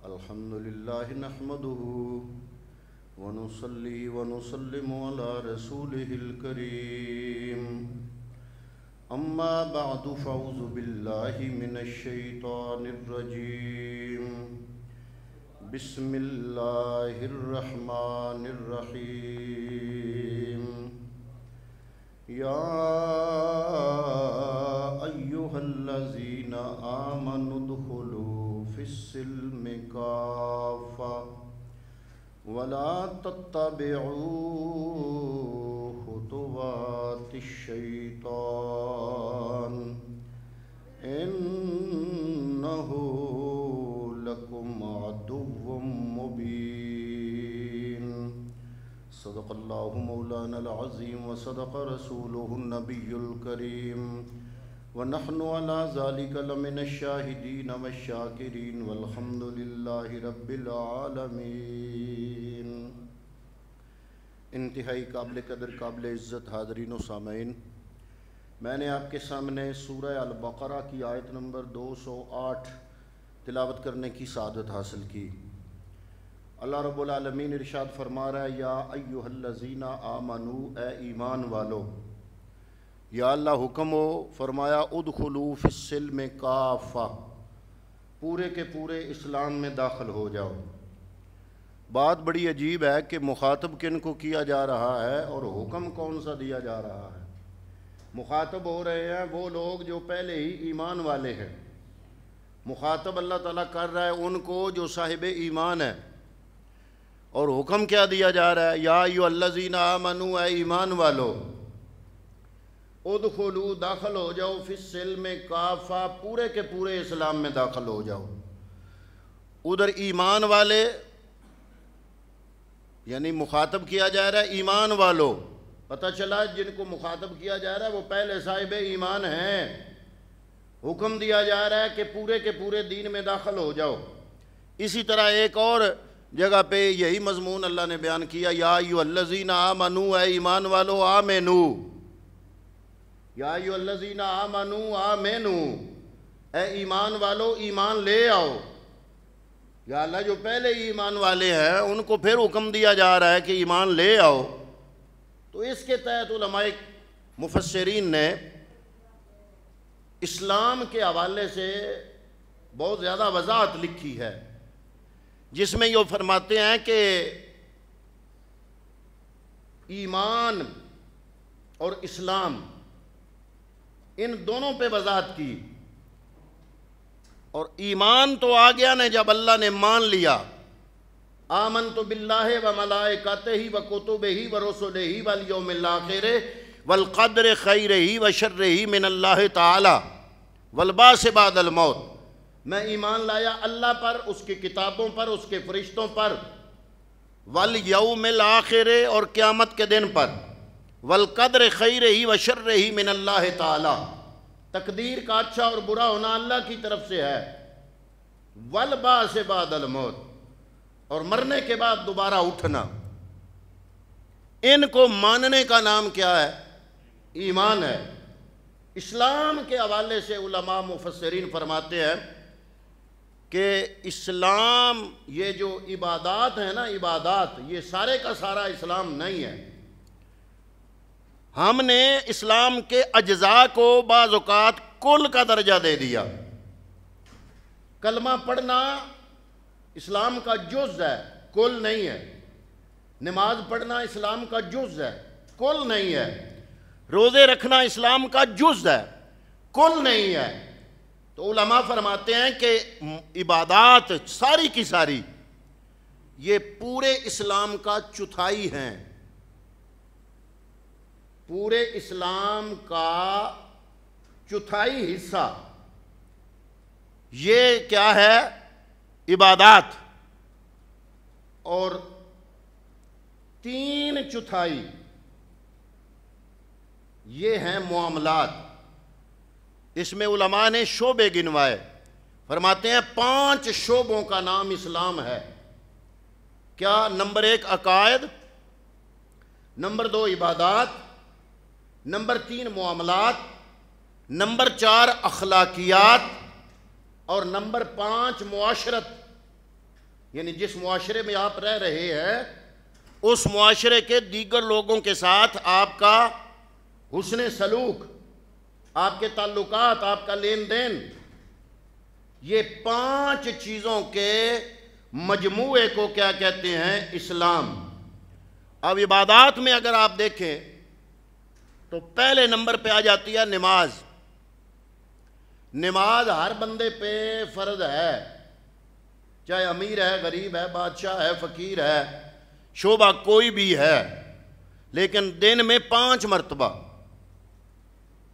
الحمد لله نحمده ونصلي ونسلم على رسوله الكريم أما بعد فأعوذ بالله من الشيطان الرجيم بسم الله الرحمن الرحيم يا أيها الذين آمنوا ادخلوا في السلم كافة ولا تتبعوا خطوات الشيطان إنه لكم عدو مبين صدق الله مولانا العظيم وصدق رسوله النبي الكريم ونحن على ذلك لمن الشاهدين والشاكرين والحمد لله رب العالمين۔ انتہائی قابل قدر قابل عزت حاضرین و سامعین، میں نے آپ کے سامنے سورہ البقرہ کی آیت نمبر 208 تلاوت کرنے کی سعادت حاصل کی۔ اللہ رب العالمین ارشاد فرما رہا ہے، یا ایھا الذین آمنو، اے ایمان والو۔ یا اللہ حکم ہو فرمایا ادخلوا فی السلم کافہ، پورے کے پورے اسلام میں داخل ہو جاؤ۔ بات بڑی عجیب ہے کہ مخاطب کن کو کیا جا رہا ہے اور حکم کون سا دیا جا رہا ہے۔ مخاطب ہو رہے ہیں وہ لوگ جو پہلے ہی ایمان والے ہیں، مخاطب اللہ تعالیٰ کر رہا ہے ان کو جو صاحب ایمان ہے، اور حکم کیا دیا جا رہا ہے، یا ایھا الذین آمنو، اے ایمان والو، ادخلوا، داخل ہو جاؤ، فی السلم کافہ، پورے کے پورے اسلام میں داخل ہو جاؤ۔ ادھر ایمان والے یعنی مخاطب کیا جا رہا ہے ایمان والو، پتہ چلا جن کو مخاطب کیا جا رہا ہے وہ پہلے صاحب ایمان ہیں۔ حکم دیا جا رہا ہے کہ پورے کے پورے دین میں داخل ہو جاؤ۔ اسی طرح ایک اور جگہ پہ یہی مضمون اللہ نے بیان کیا، یا ایھا الذین آمنو، اے ایمان والو، آمنو، یا ایھا الذین آمنو آمنو، اے ایمان والو ایمان لے آؤ۔ یا اللہ جو پہلے ہی ایمان والے ہیں ان کو پھر حکم دیا جا رہا ہے کہ ایمان لے آؤ۔ تو اس کے تحت علماء مفسرین نے اسلام کے حوالے سے بہت زیادہ وضاحت لکھی ہے، جس میں یہ فرماتے ہیں کہ ایمان اور اسلام ان دونوں پہ وضاحت کی۔ اور ایمان تو آ گیا نا جب اللہ نے مان لیا، آمنت باللہ و ملائکتہ و کتبہ و رسلہ والیوم الآخر والقدر خیرہ و شرہ من اللہ تعالی والبعث بعد الموت۔ میں ایمان لایا اللہ پر، اس کی کتابوں پر، اس کے فرشتوں پر، والیوم الآخر اور قیامت کے دن پر، والقدر خیرہ و شرہ من اللہ تعالی، تقدیر کا اچھا اور برا ہونا اللہ کی طرف سے ہے، والبعث بعد الموت، اور مرنے کے بعد دوبارہ اٹھنا۔ ان کو ماننے کا نام کیا ہے؟ ایمان ہے۔ اسلام کے حوالے سے علماء مفسرین فرماتے ہیں کہ اسلام یہ جو عبادات ہیں نا، عبادات یہ سارے کا سارا اسلام نہیں ہے۔ ہم نے اسلام کے اجزاء کو بعض اوقات کل کا درجہ دے دیا۔ کلمہ پڑھنا اسلام کا جز ہے، کل نہیں ہے۔ نماز پڑھنا اسلام کا جز ہے، کل نہیں ہے۔ روزے رکھنا اسلام کا جز ہے، کل نہیں ہے۔ تو علماء فرماتے ہیں کہ عبادات ساری کی ساری یہ پورے اسلام کا چوتھائی ہیں۔ پورے اسلام کا چوتھائی حصہ یہ کیا ہے؟ عبادات، اور 3/4 یہ ہیں معاملات۔ اس میں علماء نے شعبے گنوائے، فرماتے ہیں 5 شعبوں کا نام اسلام ہے۔ کیا؟ نمبر 1 عقائد، نمبر 2 عبادات، نمبر 3 معاملات، نمبر 4 اخلاقیات، اور نمبر 5 معاشرت۔ یعنی جس معاشرے میں آپ رہ رہے ہیں اس معاشرے کے دیگر لوگوں کے ساتھ آپ کا حسن سلوک، آپ کے تعلقات، آپ کا لین دین، یہ 5 چیزوں کے مجموعے کو کیا کہتے ہیں؟ اسلام۔ اب عبادات میں اگر آپ دیکھیں تو پہلے نمبر پہ آ جاتی ہے نماز۔ نماز ہر بندے پہ فرض ہے، چاہے امیر ہے، غریب ہے، بادشاہ ہے، فقیر ہے، شعبہ کوئی بھی ہے، لیکن دن میں 5 مرتبہ،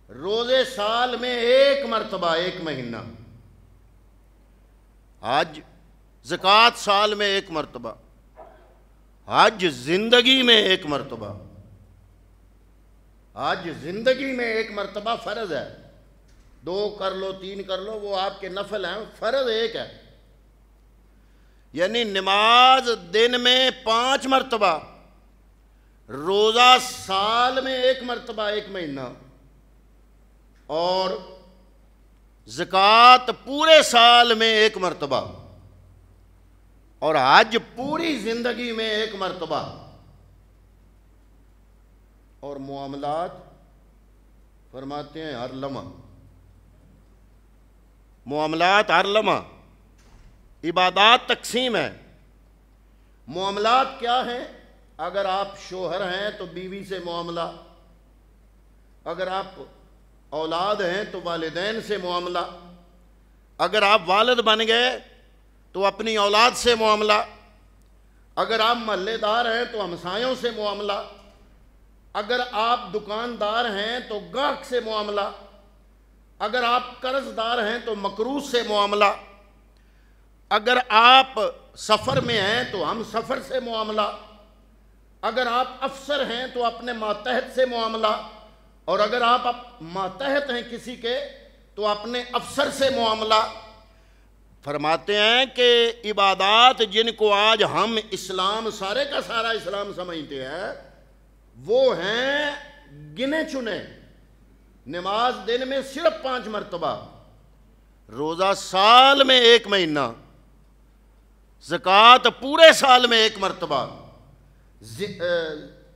روزے سال میں 1 مرتبہ، 1 مہینہ، حج زکوٰۃ سال میں 1 مرتبہ، حج زندگی میں 1 مرتبہ، حج زندگی میں 1 مرتبہ فرض ہے، 2 کر لو 3 کر لو وہ آپ کے نفل ہیں، فرض 1 ہے۔ یعنی نماز دن میں 5 مرتبہ، روزہ سال میں 1 مرتبہ، 1 مہینہ، اور زکوٰۃ پورے سال میں 1 مرتبہ، اور حج پوری زندگی میں 1 مرتبہ، اور معاملات فرماتے ہیں ہر لمحہ، معاملات ہر لمحہ۔ عبادات تقسیم ہے۔ معاملات کیا ہیں؟ اگر آپ شوہر ہیں تو بیوی سے معاملہ، اگر آپ اولاد ہیں تو والدین سے معاملہ، اگر آپ والد بن گئے تو اپنی اولاد سے معاملہ، اگر آپ محلے دار ہیں تو ہمسایوں سے معاملہ، اگر آپ دکاندار ہیں تو گاہک سے معاملہ، اگر آپ قرض دار ہیں تو مقروض سے معاملہ، اگر آپ سفر میں ہیں تو ہم سفر سے معاملہ، اگر آپ افسر ہیں تو اپنے ماتحت سے معاملہ، اور اگر آپ ماتحت ہیں کسی کے تو اپنے افسر سے معاملہ۔ فرماتے ہیں کہ عبادات جن کو آج ہم اسلام، سارے کا سارا اسلام سمجھتے ہیں، وہ ہیں گنے چنے۔ نماز دن میں صرف 5 مرتبہ، روزہ سال میں 1 مہینہ، زکوٰۃ پورے سال میں 1 مرتبہ،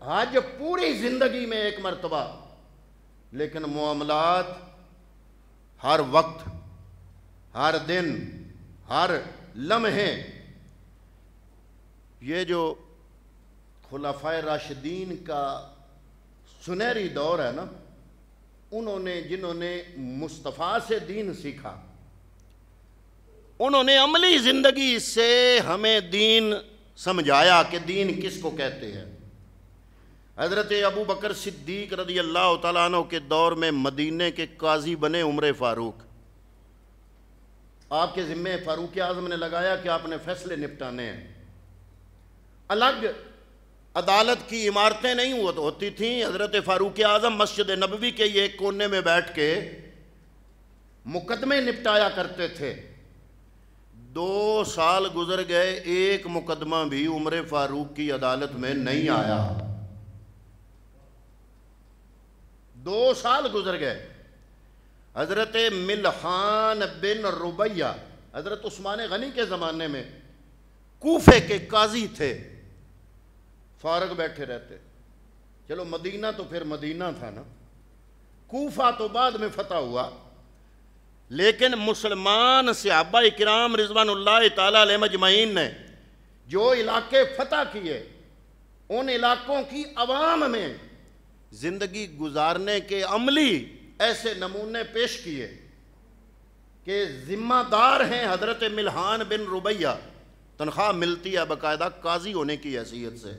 حج پوری زندگی میں 1 مرتبہ، لیکن معاملات ہر وقت، ہر دن، ہر لمحے۔ یہ جو خلفائے راشدین کا سنہری دور ہے نا، جنہوں نے مصطفیٰ سے دین سیکھا، انہوں نے عملی زندگی سے ہمیں دین سمجھایا کہ دین کس کو کہتے ہیں۔ حضرت ابو بکر صدیق رضی اللہ تعالیٰ عنہ کے دور میں مدینے کے قاضی بنے عمر فاروق۔ آپ کے ذمے فاروق اعظم نے لگایا کہ آپ نے فیصلے نپٹانے ہیں۔ الگ عدالت کی عمارتیں نہیں ہوتی تھیں، حضرت فاروق اعظم مسجد نبوی کے ایک کونے میں بیٹھ کے مقدمے نپٹایا کرتے تھے۔ 2 سال گزر گئے، ایک مقدمہ بھی عمر فاروق کی عدالت میں نہیں آیا۔ 2 سال گزر گئے۔ حضرت ملحان بن ربیہ حضرت عثمان غنی کے زمانے میں کوفے کے قاضی تھے، فارغ بیٹھے رہتے۔ چلو مدینہ تو پھر مدینہ تھا نا، کوفہ تو بعد میں فتح ہوا، لیکن مسلمان صحابہ اکرام رضوان اللہ تعالیٰ علیہ مجمعین نے جو علاقے فتح کیے، ان علاقوں کی عوام میں زندگی گزارنے کے عملی ایسے نمونے پیش کیے کہ ذمہ دار ہیں حضرت ملحان بن ربیہ، تنخواہ ملتی ہے باقاعدہ قاضی ہونے کی حیثیت سے۔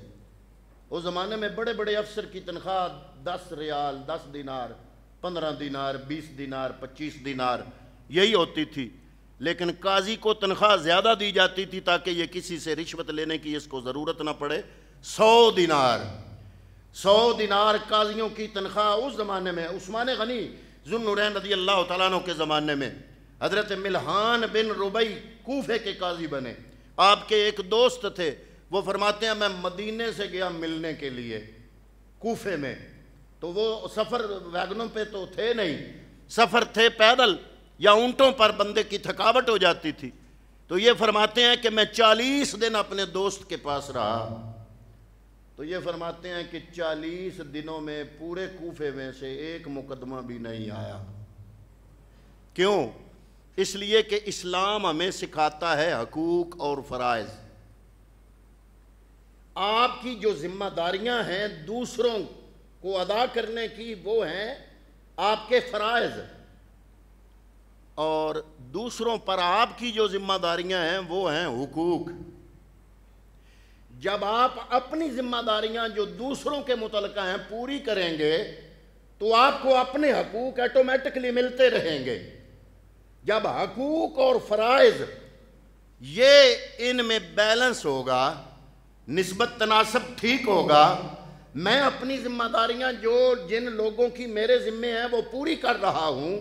اس زمانے میں بڑے بڑے افسر کی تنخواہ 10 ریال، 10 دینار، 15 دینار، 20 دینار، 25 دینار یہی ہوتی تھی، لیکن قاضی کو تنخواہ زیادہ دی جاتی تھی تاکہ یہ کسی سے رشوت لینے کی اس کو ضرورت نہ پڑے۔ 100 دینار قاضیوں کی تنخواہ اس زمانے میں، عثمان غنی ذو النورین رضی اللہ تعالیٰ عنہ کے زمانے میں حضرت ملحان بن ربیع کوفے کے قاضی بنے۔ آپ کے ایک دوست تھے، وہ فرماتے ہیں میں مدینے سے گیا ملنے کے لیے کوفے میں، تو وہ سفر ویگنوں پہ تو تھے نہیں، سفر تھے پیدل یا اونٹوں پر، بندے کی تھکاوٹ ہو جاتی تھی۔ تو یہ فرماتے ہیں کہ میں 40 دن اپنے دوست کے پاس رہا، تو یہ فرماتے ہیں کہ 40 دنوں میں پورے کوفے میں سے ایک مقدمہ بھی نہیں آیا۔ کیوں؟ اس لیے کہ اسلام ہمیں سکھاتا ہے حقوق اور فرائض۔ آپ کی جو ذمہ داریاں ہیں دوسروں کو ادا کرنے کی، وہ ہیں آپ کے فرائض، اور دوسروں پر آپ کی جو ذمہ داریاں ہیں وہ ہیں حقوق۔ جب آپ اپنی ذمہ داریاں جو دوسروں کے متعلقہ ہیں پوری کریں گے تو آپ کو اپنے حقوق آٹومیٹکلی ملتے رہیں گے۔ جب حقوق اور فرائض یہ ان میں بیلنس ہوگا، نسبت تناسب ٹھیک ہوگا، میں اپنی ذمہ داریاں جو جن لوگوں کی میرے ذمے ہیں وہ پوری کر رہا ہوں،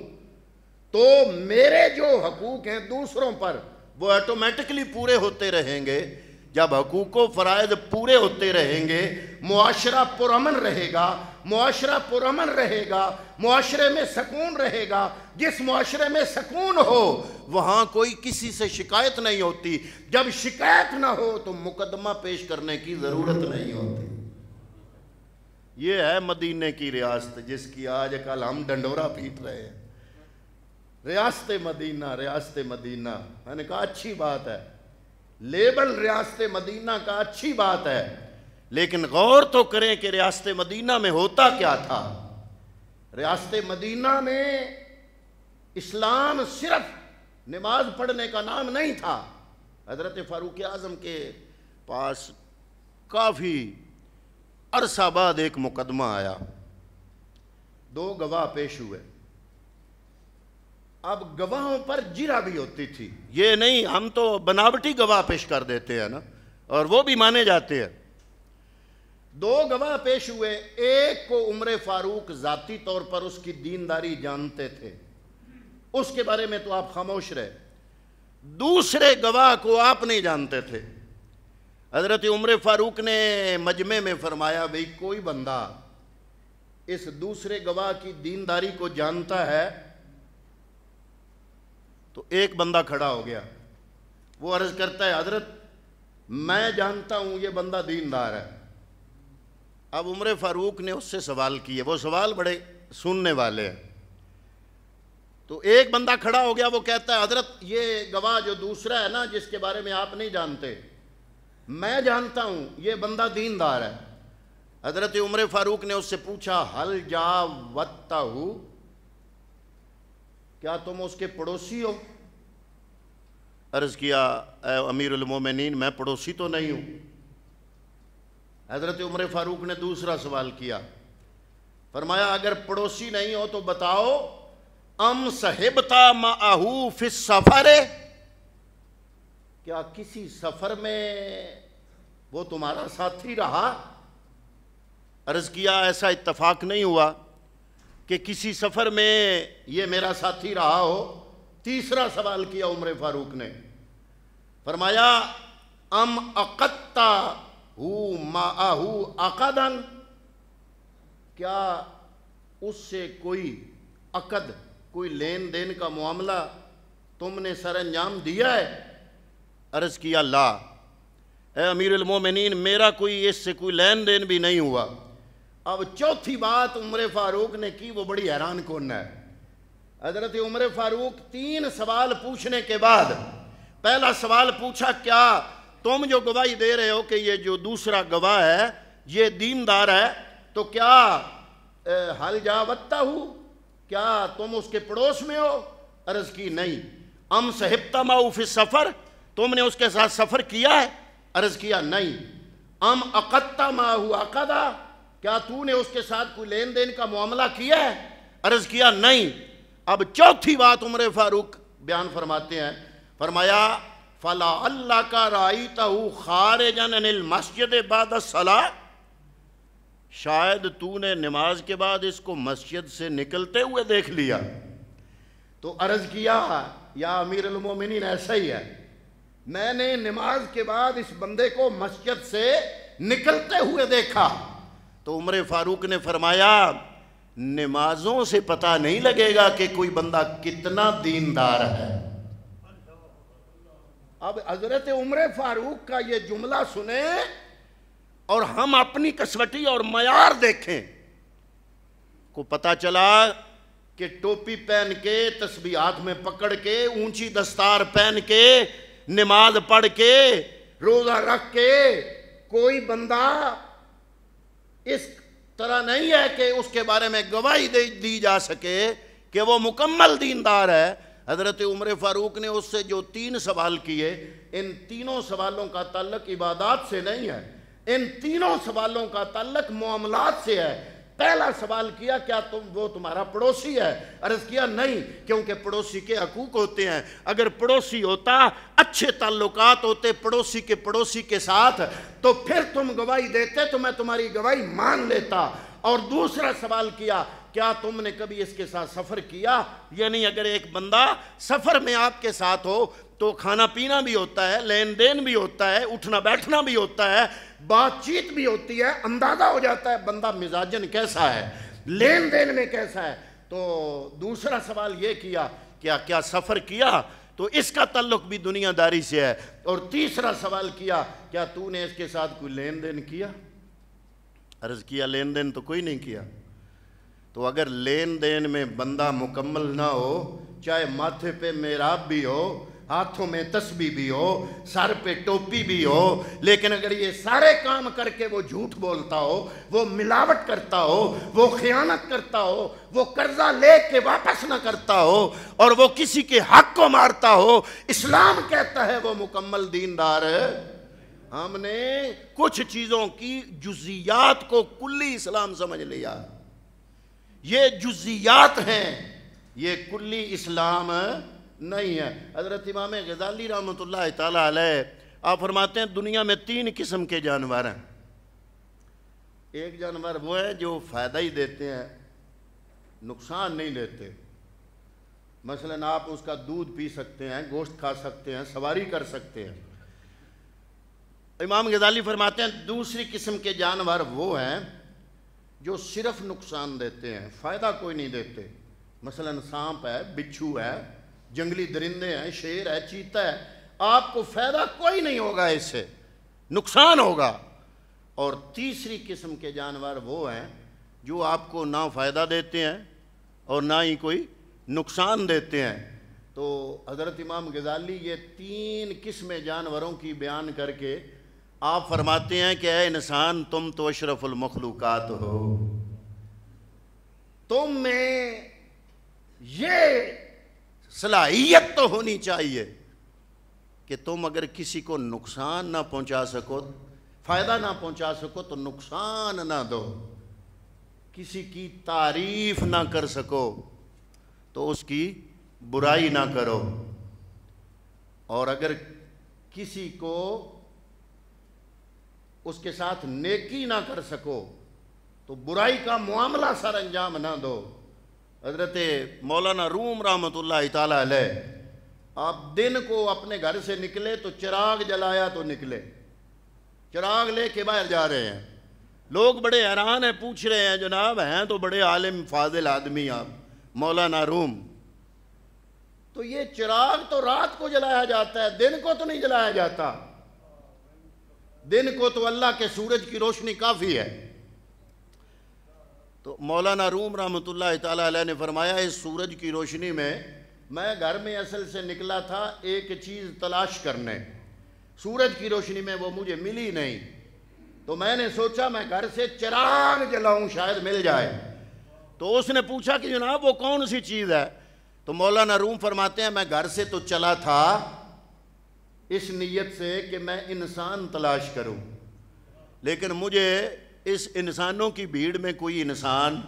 تو میرے جو حقوق ہیں دوسروں پر وہ آٹومیٹکلی پورے ہوتے رہیں گے۔ جب حقوق و فرائض پورے ہوتے رہیں گے، معاشرہ پرامن رہے گا، معاشرہ پرامن رہے گا، معاشرے میں سکون رہے گا۔ جس معاشرے میں سکون ہو وہاں کوئی کسی سے شکایت نہیں ہوتی، جب شکایت نہ ہو تو مقدمہ پیش کرنے کی ضرورت نہیں ہوتی۔ یہ ہے مدینے کی ریاست جس کی آج کل ہم ڈنڈورا پیٹ رہے ہیں۔ ریاست مدینہ، ریاست مدینہ، میں نے کہا اچھی بات ہے، لیبل ریاست مدینہ کا اچھی بات ہے، لیکن غور تو کریں کہ ریاست مدینہ میں ہوتا کیا تھا۔ ریاست مدینہ میں اسلام صرف نماز پڑھنے کا نام نہیں تھا۔ حضرت فاروق اعظم کے پاس کافی عرصہ بعد ایک مقدمہ آیا، 2 گواہ پیش ہوئے۔ اب گواہوں پر جرا بھی ہوتی تھی، یہ نہیں ہم تو بناوٹی گواہ پیش کر دیتے ہیں نا، اور وہ بھی مانے جاتے ہیں۔ 2 گواہ پیش ہوئے، ایک کو عمر فاروق ذاتی طور پر اس کی دینداری جانتے تھے، اس کے بارے میں تو آپ خاموش رہے، دوسرے گواہ کو آپ نہیں جانتے تھے۔ حضرت عمر فاروق نے مجمع میں فرمایا، بھئی کوئی بندہ اس دوسرے گواہ کی دینداری کو جانتا ہے؟ تو ایک بندہ کھڑا ہو گیا، وہ عرض کرتا ہے حضرت میں جانتا ہوں یہ بندہ دیندار ہے۔ اب عمر فاروق نے اس سے سوال کیے، وہ سوال بڑے سننے والے ہیں، تو ایک بندہ کھڑا ہو گیا، وہ کہتا ہے حضرت یہ گواہ جو دوسرا ہے نا جس کے بارے میں آپ نہیں جانتے، میں جانتا ہوں یہ بندہ دیندار ہے۔ حضرت عمر فاروق نے اس سے پوچھا حل جاوتہ، کیا تم اس کے پڑوسی ہو؟ عرض کیا اے امیر المومنین میں پڑوسی تو نہیں ہوں۔ حضرت عمر فاروق نے دوسرا سوال کیا، فرمایا اگر پڑوسی نہیں ہو تو بتاؤ ام صحبتا معہو فی السفر، کیا کسی سفر میں وہ تمہارا ساتھی رہا؟ عرض کیا ایسا اتفاق نہیں ہوا کہ کسی سفر میں یہ میرا ساتھی رہا ہو۔ تیسرا سوال کیا عمر فاروق نے، فرمایا ام عقدتا ہو معہو عقدن، کیا اس سے کوئی عقد، کوئی لین دین کا معاملہ تم نے سر انجام دیا ہے؟ عرض کیا لا، اے امیر المومنین میرا کوئی اس سے کوئی لین دین بھی نہیں ہوا۔ اب چوتھی بات عمر فاروق نے کی، وہ بڑی حیران کن ہے۔ حضرت عمر فاروق 3 سوال پوچھنے کے بعد پہلا سوال پوچھا، کیا تم جو گواہی دے رہے ہو کہ یہ جو دوسرا گواہ ہے یہ دیندار ہے، تو کیا حل جاوتہ ہو، کیا تم اس کے پڑوس میں ہو؟ عرض کی نہیں۔ ام صحبتا معہو فی السفر، تم نے اس کے ساتھ سفر کیا ہے؟ عرض کیا نہیں۔ ام عقدتا معہو عقدا، کیا تو نے اس کے ساتھ کوئی لین دین کا معاملہ کیا ہے؟ عرض کیا نہیں۔ اب چوتھی بات عمر فاروق بیان فرماتے ہیں، فرمایا فَلَعَلَّكَ رَأَيْتَهُ خَارِجًا عَنِ الْمَسْجِدِ بَعْدَ الصَّلَاةِ، شاید تو نے نماز کے بعد اس کو مسجد سے نکلتے ہوئے دیکھ لیا۔ تو عرض کیا یا امیر المومنین ایسا ہی ہے، میں نے نماز کے بعد اس بندے کو مسجد سے نکلتے ہوئے دیکھا۔ تو عمر فاروق نے فرمایا نمازوں سے پتہ نہیں لگے گا کہ کوئی بندہ کتنا دیندار ہے، اب حضرت عمر فاروق کا یہ جملہ سنیں اور ہم اپنی کسوٹی اور معیار دیکھیں. کو پتہ چلا کہ ٹوپی پہن کے، تسبیح ہاتھ میں پکڑ کے، اونچی دستار پہن کے، نماز پڑھ کے، روزہ رکھ کے کوئی بندہ اس طرح نہیں ہے کہ اس کے بارے میں گواہی دی جا سکے کہ وہ مکمل دیندار ہے. حضرت عمر فاروق نے اس سے جو 3 سوال کیے، ان تینوں سوالوں کا تعلق عبادات سے نہیں ہے، ان تینوں سوالوں کا تعلق معاملات سے ہے. پہلا سوال کیا کیا وہ تمہارا پڑوسی ہے؟ عرض کیا نہیں، کیونکہ پڑوسی کے حقوق ہوتے ہیں. اگر پڑوسی ہوتا، اچھے تعلقات ہوتے پڑوسی کے ساتھ، تو پھر تم گواہی دیتے تو میں تمہاری گواہی مان لیتا. اور دوسرا سوال کیا کیا تم نے کبھی اس کے ساتھ سفر کیا؟ یعنی اگر ایک بندہ سفر میں آپ کے ساتھ ہو تو کھانا پینا بھی ہوتا ہے، لین دین بھی ہوتا ہے، اٹھنا بیٹھنا بھی ہوتا ہے، بات چیت بھی ہوتی ہے، اندازہ ہو جاتا ہے بندہ مزاجن کیسا ہے، لین دین میں کیسا ہے. تو دوسرا سوال یہ کیا کیا سفر کیا؟ تو اس کا تعلق بھی دنیا داری سے ہے. اور تیسرا سوال کیا تو نے اس کے ساتھ کوئی لین دین کیا؟ عرض کیا لین دین تو کوئی نہیں کیا. تو اگر لین دین میں بندہ مکمل نہ ہو، چاہے ماتھے پہ محراب بھی ہو، ہاتھوں میں تسبیح بھی ہو، سر پہ ٹوپی بھی ہو، لیکن اگر یہ سارے کام کر کے وہ جھوٹ بولتا ہو، وہ ملاوٹ کرتا ہو، وہ خیانت کرتا ہو، وہ قرضہ لے کے واپس نہ کرتا ہو، اور وہ کسی کے حق کو مارتا ہو، اسلام کہتا ہے وہ مکمل دیندار ہے. ہم نے کچھ چیزوں کی جزیات کو کلی اسلام سمجھ لیا. یہ جزیات ہیں، یہ کلی اسلام نہیں ہے. حضرت امام غزالی رحمۃ اللہ تعالیٰ علیہ آپ فرماتے ہیں دنیا میں 3 قسم کے جانور ہیں. ایک جانور وہ ہے جو فائدہ ہی دیتے ہیں، نقصان نہیں دیتے. مثلا آپ اس کا دودھ پی سکتے ہیں، گوشت کھا سکتے ہیں، سواری کر سکتے ہیں. امام غزالی فرماتے ہیں دوسری قسم کے جانور وہ ہیں جو صرف نقصان دیتے ہیں، فائدہ کوئی نہیں دیتے. مثلا سانپ ہے، بچھو ہے، جنگلی درندے ہیں، شیر ہے، چیتا ہے، آپ کو فائدہ کوئی نہیں ہوگا، اس سے نقصان ہوگا. اور تیسری قسم کے جانور وہ ہیں جو آپ کو نہ فائدہ دیتے ہیں اور نہ ہی کوئی نقصان دیتے ہیں. تو حضرت امام غزالی یہ 3 قسمیں جانوروں کی بیان کر کے آپ فرماتے ہیں کہ اے انسان تم تو اشرف المخلوقات ہو، تم میں یہ صلاحیت تو ہونی چاہیے کہ تم اگر کسی کو نقصان نہ پہنچا سکو، فائدہ نہ پہنچا سکو تو نقصان نہ دو. کسی کی تعریف نہ کر سکو تو اس کی برائی نہ کرو، اور اگر کسی کو اس کے ساتھ نیکی نہ کر سکو تو برائی کا معاملہ سر انجام نہ دو. حضرت مولانا روم رحمۃ اللہ تعالیٰ علیہ آپ دن کو اپنے گھر سے نکلے تو چراغ جلایا تو نکلے، چراغ لے کے باہر جا رہے ہیں. لوگ بڑے حیران ہیں، پوچھ رہے ہیں جناب ہیں تو بڑے عالم فاضل آدمی آپ مولانا روم، تو یہ چراغ تو رات کو جلایا جاتا ہے، دن کو تو نہیں جلایا جاتا. دن کو تو اللہ کے سورج کی روشنی کافی ہے. تو مولانا روم رحمۃ اللہ تعالیٰ علیہ نے فرمایا اس سورج کی روشنی میں گھر میں اصل سے نکلا تھا ایک چیز تلاش کرنے، سورج کی روشنی میں وہ مجھے ملی نہیں، تو میں نے سوچا میں گھر سے چراغ جلاؤں شاید مل جائے. تو اس نے پوچھا کہ جناب وہ کون سی چیز ہے؟ تو مولانا روم فرماتے ہیں میں گھر سے تو چلا تھا اس نیت سے کہ میں انسان تلاش کروں، لیکن مجھے اس انسانوں کی بھیڑ میں کوئی انسان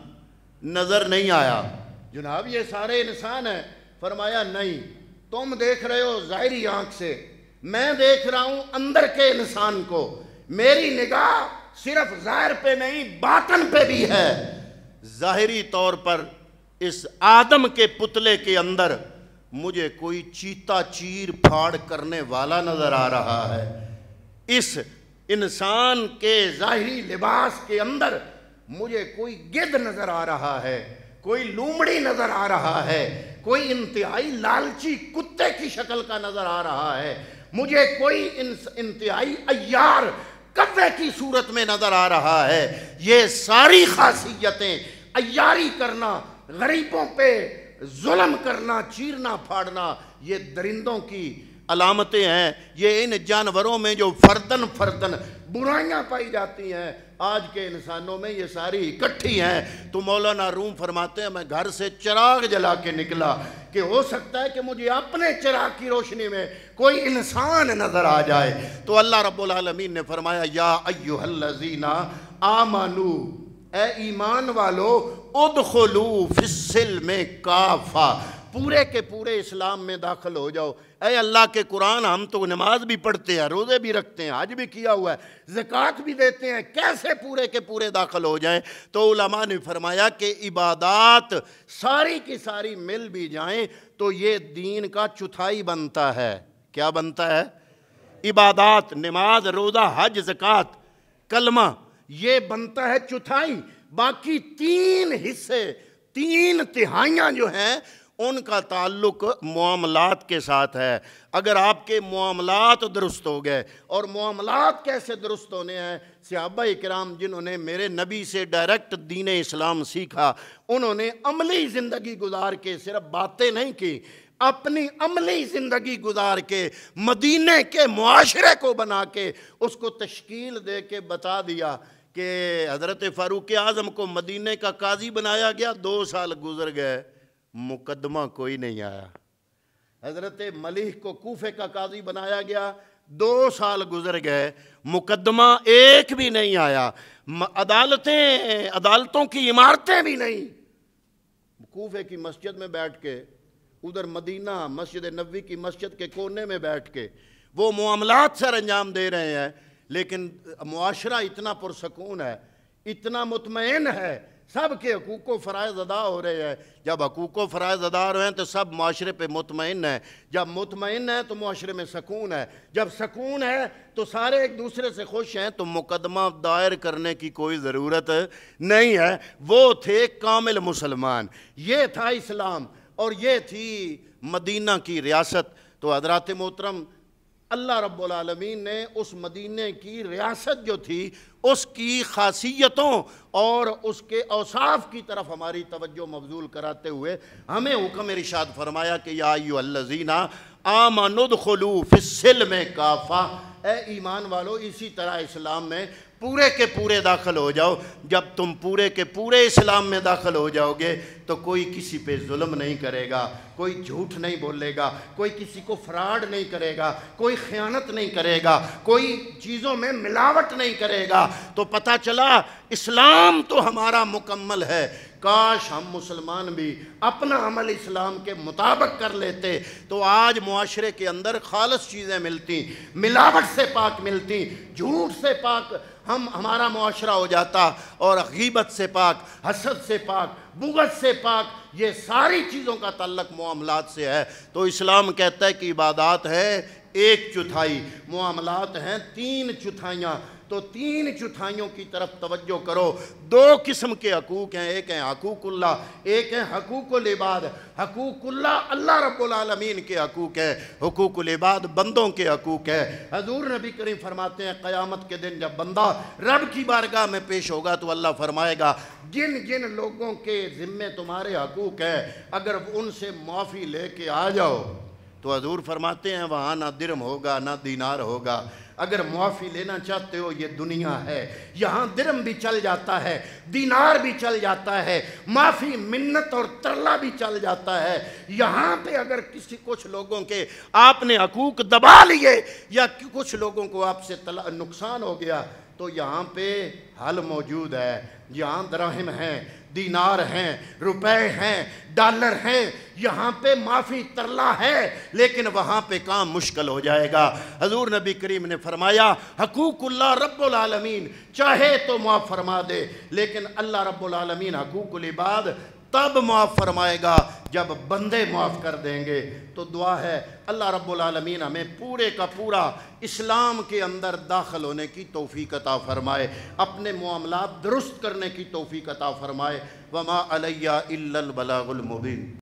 نظر نہیں آیا. جناب یہ سارے انسان ہیں. فرمایا نہیں، تم دیکھ رہے ہو ظاہری آنکھ سے، میں دیکھ رہا ہوں اندر کے انسان کو. میری نگاہ صرف ظاہر پہ نہیں باطن پہ بھی ہے. ظاہری طور پر اس آدم کے پتلے کے اندر مجھے کوئی چیتا چیر پھاڑ کرنے والا نظر آ رہا ہے. اس انسان کے ظاہری لباس کے اندر مجھے کوئی گدھ نظر آ رہا ہے، کوئی لومڑی نظر آ رہا ہے، کوئی انتہائی لالچی کتے کی شکل کا نظر آ رہا ہے. مجھے کوئی انتہائی عیار کوے کی صورت میں نظر آ رہا ہے۔ یہ ساری خاصیتیں، عیاری کرنا، غریبوں پہ ظلم کرنا، چیرنا پھاڑنا، یہ درندوں کی علامتیں ہیں۔ یہ ان جانوروں میں جو فردن فردن برائیاں پائی جاتی ہیں، آج کے انسانوں میں یہ ساری اکٹھی ہیں۔ تو مولانا روم فرماتے ہیں میں گھر سے چراغ جلا کے نکلا کہ ہو سکتا ہے کہ مجھے اپنے چراغ کی روشنی میں کوئی انسان نظر آ جائے۔ تو اللہ رب العالمین نے فرمایا یا ایھا الذین آمنو، اے ایمان والو، ادخلوا فی السلم کافہ، پورے کے پورے اسلام میں داخل ہو جاؤ۔ اے اللہ کے قرآن، ہم تو نماز بھی پڑھتے ہیں، روزے بھی رکھتے ہیں، حج بھی کیا ہوا ہے، زکوٰۃ بھی دیتے ہیں، کیسے پورے کے پورے داخل ہو جائیں؟ تو علماء نے فرمایا کہ عبادات ساری کی ساری مل بھی جائیں تو یہ دین کا چوتھائی بنتا ہے۔ کیا بنتا ہے؟ عبادات، نماز، روزہ، حج، زکوٰۃ، کلمہ، یہ بنتا ہے چوتھائی۔ باقی تین حصے، تین تہائیاں جو ہیں ان کا تعلق معاملات کے ساتھ ہے۔ اگر آپ کے معاملات درست ہو گئے، اور معاملات کیسے درست ہونے ہیں؟ صحابہ کرام جنہوں نے میرے نبی سے ڈائریکٹ دین اسلام سیکھا، انہوں نے عملی زندگی گزار کے، صرف باتیں نہیں کی، اپنی عملی زندگی گزار کے مدینے کے معاشرے کو بنا کے اس کو تشکیل دے کے بتا دیا کہ حضرت فاروق اعظم کو مدینے کا قاضی بنایا گیا، 2 سال گزر گئے، مقدمہ کوئی نہیں آیا۔ حضرت ملیح کو کوفے کا قاضی بنایا گیا، 2 سال گزر گئے، مقدمہ ایک بھی نہیں آیا۔ عدالتوں کی عمارتیں بھی نہیں۔ کوفے کی مسجد میں بیٹھ کے، ادھر مدینہ مسجد نبوی کی مسجد کے کونے میں بیٹھ کے وہ معاملات سر انجام دے رہے ہیں، لیکن معاشرہ اتنا پرسکون ہے، اتنا مطمئن ہے، سب کے حقوق و فرائض ادا ہو رہے ہیں۔ جب حقوق و فرائض ادا ہو رہے ہیں تو سب معاشرے پہ مطمئن ہیں، جب مطمئن ہے تو معاشرے میں سکون ہے، جب سکون ہے تو سارے ایک دوسرے سے خوش ہیں، تو مقدمہ دائر کرنے کی کوئی ضرورت نہیں ہے۔ وہ تھے کامل مسلمان، یہ تھا اسلام، اور یہ تھی مدینہ کی ریاست۔ تو حضرات محترم، اللہ رب العالمین نے اس مدینے کی ریاست جو تھی، اس کی خاصیتوں اور اس کے اوصاف کی طرف ہماری توجہ مبذول کراتے ہوئے ہمیں حکم ارشاد فرمایا کہ یا ایھا الذین آمنوا ادخلوا فی السلم کافہ، اے ایمان والو اسی طرح اسلام میں پورے کے پورے داخل ہو جاؤ۔ جب تم پورے کے پورے اسلام میں داخل ہو جاؤ گے تو کوئی کسی پہ ظلم نہیں کرے گا، کوئی جھوٹ نہیں بولے گا، کوئی کسی کو فراڈ نہیں کرے گا، کوئی خیانت نہیں کرے گا، کوئی چیزوں میں ملاوٹ نہیں کرے گا۔ تو پتہ چلا اسلام تو ہمارا مکمل ہے۔ کاش ہم مسلمان بھی اپنا عمل اسلام کے مطابق کر لیتے تو آج معاشرے کے اندر خالص چیزیں ملتی، ملاوٹ سے پاک ملتی، جھوٹ سے پاک ہمارا معاشرہ ہو جاتا، اور غیبت سے پاک، حسد سے پاک، بغض سے پاک، یہ ساری چیزوں کا تعلق معاملات سے ہے۔ تو اسلام کہتا ہے کہ عبادات ہے 1/4، معاملات ہیں 3/4۔ تو 3/4 کی طرف توجہ کرو۔ 2 قسم کے حقوق ہیں، ایک ہیں حقوق اللہ، ایک ہیں حقوق العباد۔ حقوق اللہ اللہ رب العالمین کے حقوق ہے، حقوق العباد بندوں کے حقوق ہے۔ حضور نبی کریم فرماتے ہیں قیامت کے دن جب بندہ رب کی بارگاہ میں پیش ہوگا تو اللہ فرمائے گا جن جن لوگوں کے ذمے تمہارے حقوق ہے، اگر ان سے معافی لے کے آ جاؤ، تو حضور فرماتے ہیں وہاں نہ درم ہوگا نہ دینار ہوگا۔ اگر معافی لینا چاہتے ہو، یہ دنیا ہے، یہاں درم بھی چل جاتا ہے، دینار بھی چل جاتا ہے، معافی منت اور ترلا بھی چل جاتا ہے۔ یہاں پہ اگر کچھ لوگوں کے آپ نے حقوق دبا لیے یا کچھ لوگوں کو آپ سے نقصان ہو گیا، تو یہاں پہ حل موجود ہے۔ یہاں دراہم ہیں، دینار ہیں، روپے ہیں، ڈالر ہیں، یہاں پہ معافی ترلا ہے، لیکن وہاں پہ کام مشکل ہو جائے گا۔ حضور نبی کریم نے فرمایا حقوق اللہ رب العالمین چاہے تو معاف فرما دے، لیکن اللہ رب العالمین حقوق العباد تب معاف فرمائے گا جب بندے معاف کر دیں گے۔ تو دعا ہے اللہ رب العالمین ہمیں پورے کا پورا اسلام کے اندر داخل ہونے کی توفیق عطا فرمائے، اپنے معاملات درست کرنے کی توفیق عطا فرمائے۔ وما علیہ الا البلاغ المبین۔